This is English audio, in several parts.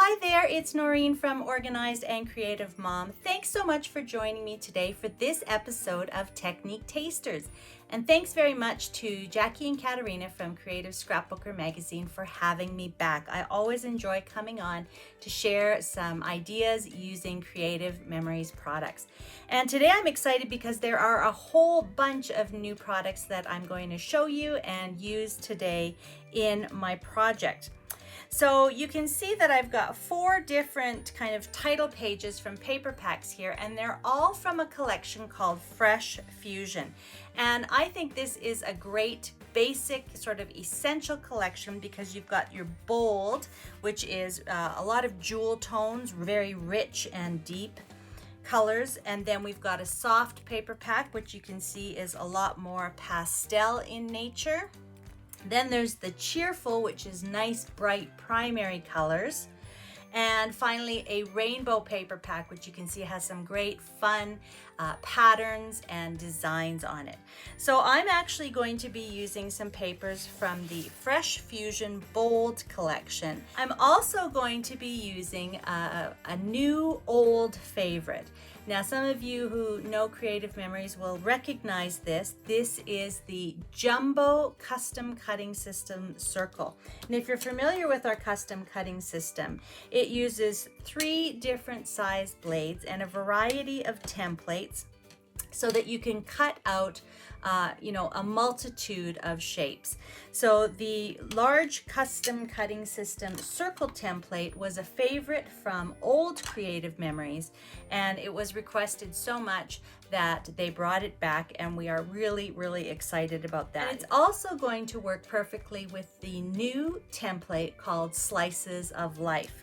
Hi there, it's Noreen from Organized and Creative Mom. Thanks so much for joining me today for this episode of Technique Tasters. And thanks very much to Jackie and Katerina from Creative Scrapbooker magazine for having me back. I always enjoy coming on to share some ideas using Creative Memories products. And today I'm excited because there are a whole bunch of new products that I'm going to show you and use today in my project. So you can see that I've got 4 different kind of title pages from paper packs here, and they're all from a collection called Fresh Fusion. And I think this is a great basic sort of essential collection because you've got your bold, which is a lot of jewel tones, very rich and deep colors, and then we've got a soft paper pack, which you can see is a lot more pastel in nature. Then there's the cheerful, which is nice, bright primary colors. And finally, a rainbow paper pack, which you can see has some great fun patterns and designs on it. So I'm actually going to be using some papers from the Fresh Fusion Bold collection. I'm also going to be using a new old favorite. Now, some of you who know Creative Memories will recognize this. This is the Jumbo Custom Cutting System Circle. And if you're familiar with our custom cutting system, it uses 3 different size blades and a variety of templates so that you can cut out a multitude of shapes. So the large custom cutting system circle template was a favorite from old Creative Memories, and it was requested so much that they brought it back, and we are really, really excited about that. And it's also going to work perfectly with the new template called Slices of Life.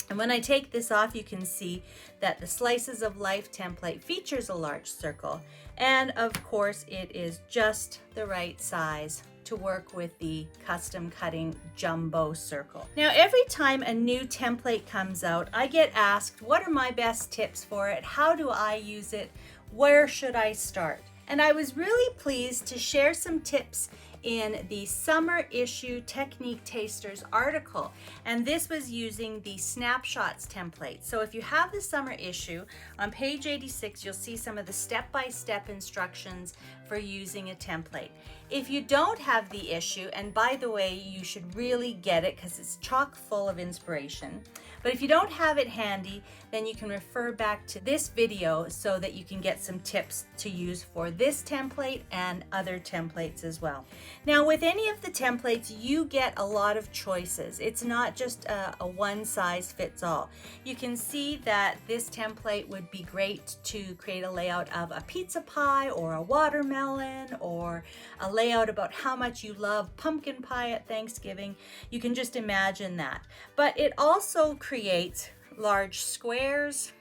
And when I take this off, you can see that the Slices of Life template features a large circle. And of course, it is just the right size to work with the custom cutting jumbo circle. Now, every time a new template comes out, I get asked, what are my best tips for it? How do I use it? Where should I start? And I was really pleased to share some tips in the summer issue Technique Tasters article, and this was using the snapshots template. So if you have the summer issue, on page 86 you'll see some of the step-by-step instructions for using a template. If you don't have the issue, and by the way, you should really get it because it's chock full of inspiration, but if you don't have it handy, then you can refer back to this video so that you can get some tips to use for this template and other templates as well. Now, with any of the templates, you get a lot of choices. It's not just a one size fits all. You can see that this template would be great to create a layout of a pizza pie or a watermelon, or a layout about how much you love pumpkin pie at Thanksgiving. You can just imagine that. But it also creates large squares,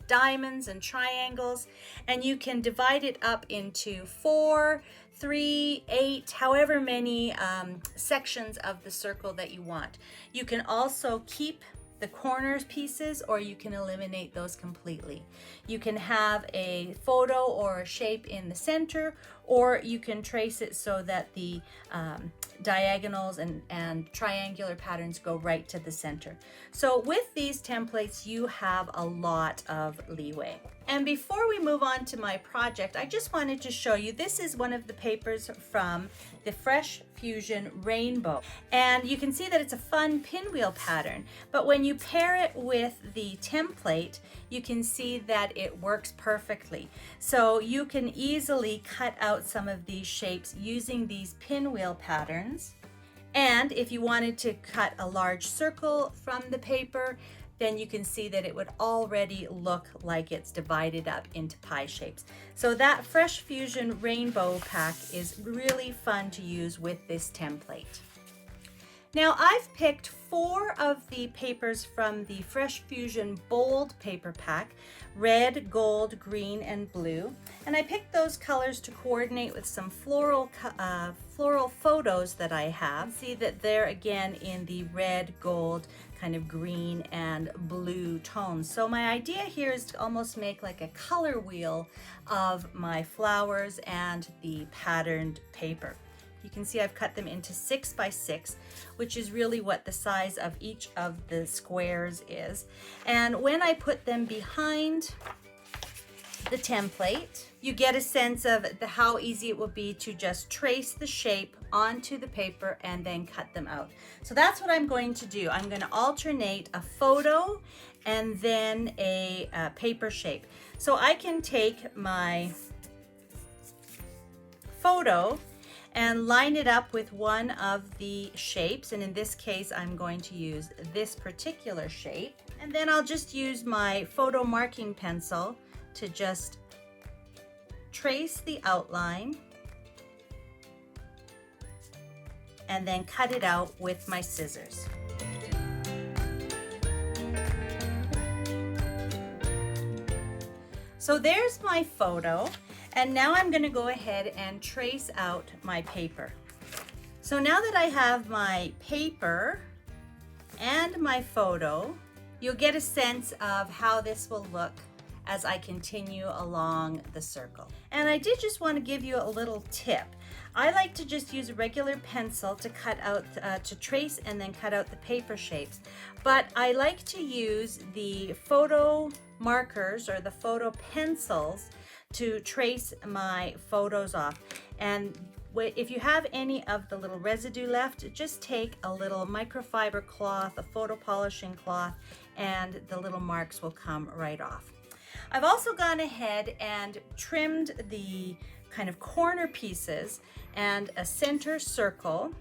diamonds, and triangles, and you can divide it up into 4, 3, 8, however many sections of the circle that you want. You can also keep the corners pieces, or you can eliminate those completely. You can have a photo or a shape in the center, or you can trace it so that the diagonals and triangular patterns go right to the center. So with these templates, you have a lot of leeway. And before we move on to my project, I just wanted to show you, this is one of the papers from the Fresh Fusion Rainbow. And you can see that it's a fun pinwheel pattern, but when you pair it with the template, you can see that it works perfectly. So you can easily cut out some of these shapes using these pinwheel patterns. And if you wanted to cut a large circle from the paper, then you can see that it would already look like it's divided up into pie shapes. So that Fresh Fusion Rainbow pack is really fun to use with this template. Now, I've picked 4 of the papers from the Fresh Fusion Bold paper pack, red, gold, green, and blue. And I picked those colors to coordinate with some floral photos that I have. See that they're again in the red, gold, kind of green and blue tones. So my idea here is to almost make like a color wheel of my flowers and the patterned paper. You can see I've cut them into 6 by 6, which is really what the size of each of the squares is. And when I put them behind the template, you get a sense of how easy it will be to just trace the shape onto the paper and then cut them out. So that's what I'm going to do. I'm going to alternate a photo and then a paper shape. So I can take my photo and line it up with one of the shapes, and in this case I'm going to use this particular shape, and then I'll just use my photo marking pencil to just trace the outline and then cut it out with my scissors. So there's my photo, and now I'm going to go ahead and trace out my paper. So now that I have my paper and my photo, you'll get a sense of how this will look as I continue along the circle. And I did just want to give you a little tip. I like to just use a regular pencil to cut out, to trace and then cut out the paper shapes. But I like to use the photo markers or the photo pencils to trace my photos off. And if you have any of the little residue left, just take a little microfiber cloth, a photo polishing cloth, and the little marks will come right off. I've also gone ahead and trimmed the kind of corner pieces and a center circle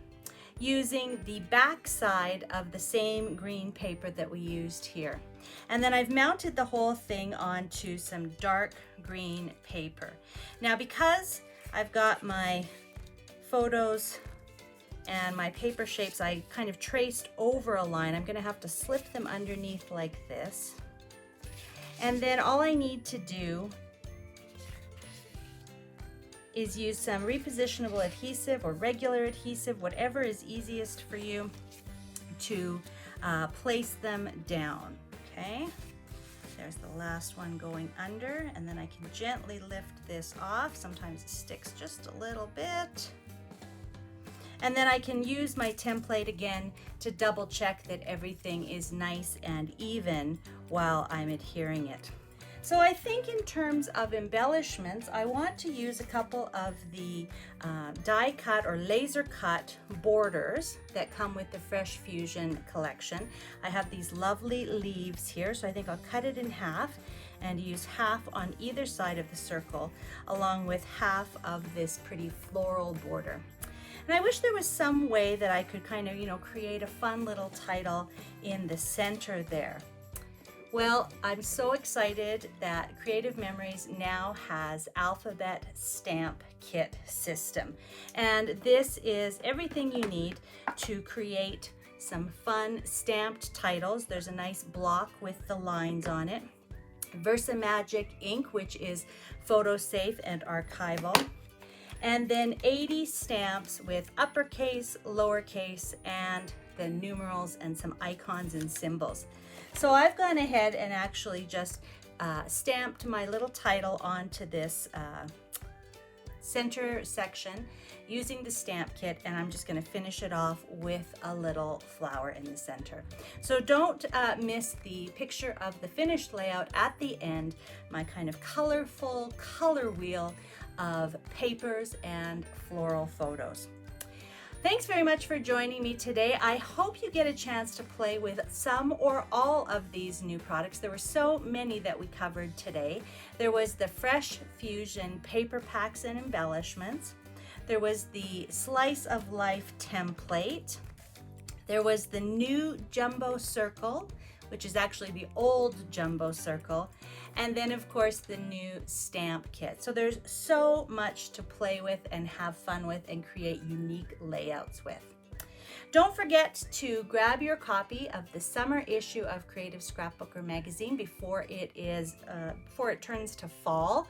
using the back side of the same green paper that we used here. And then I've mounted the whole thing onto some dark green paper. Now, because I've got my photos and my paper shapes, I kind of traced over a line. I'm going to have to slip them underneath like this. And then all I need to do is use some repositionable adhesive or regular adhesive, whatever is easiest for you, to place them down. Okay, there's the last one going under, and then I can gently lift this off. Sometimes it sticks just a little bit. And then I can use my template again to double check that everything is nice and even while I'm adhering it. So I think in terms of embellishments, I want to use a couple of the die cut or laser cut borders that come with the Fresh Fusion collection. I have these lovely leaves here, so I think I'll cut it in half and use half on either side of the circle, along with half of this pretty floral border. And I wish there was some way that I could kind of, create a fun little title in the center there. Well, I'm so excited that Creative Memories now has Alphabet Stamp Kit system. And this is everything you need to create some fun stamped titles. There's a nice block with the lines on it. VersaMagic ink, which is photo safe and archival. And then 80 stamps with uppercase, lowercase, and the numerals and some icons and symbols. So I've gone ahead and actually just stamped my little title onto this center section using the stamp kit, and I'm just going to finish it off with a little flower in the center. So don't miss the picture of the finished layout at the end, my kind of colorful color wheel of papers and floral photos. Thanks very much for joining me today. I hope you get a chance to play with some or all of these new products. There were so many that we covered today. There was the Fresh Fusion paper packs and embellishments. There was the Slice of Life template. There was the new Jumbo Circle, which is actually the old Jumbo Circle. And then of course the new stamp kit. So there's so much to play with and have fun with and create unique layouts with. Don't forget to grab your copy of the summer issue of Creative Scrapbooker magazine before it turns to fall.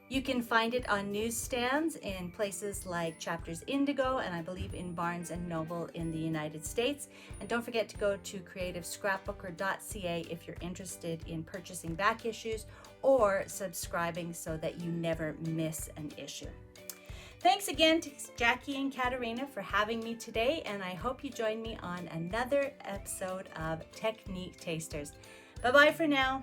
You can find it on newsstands in places like Chapters Indigo, and I believe in Barnes & Noble in the United States. And don't forget to go to creativescrapbooker.ca if you're interested in purchasing back issues or subscribing so that you never miss an issue. Thanks again to Jackie and Katerina for having me today, and I hope you join me on another episode of Technique Tasters. Bye-bye for now.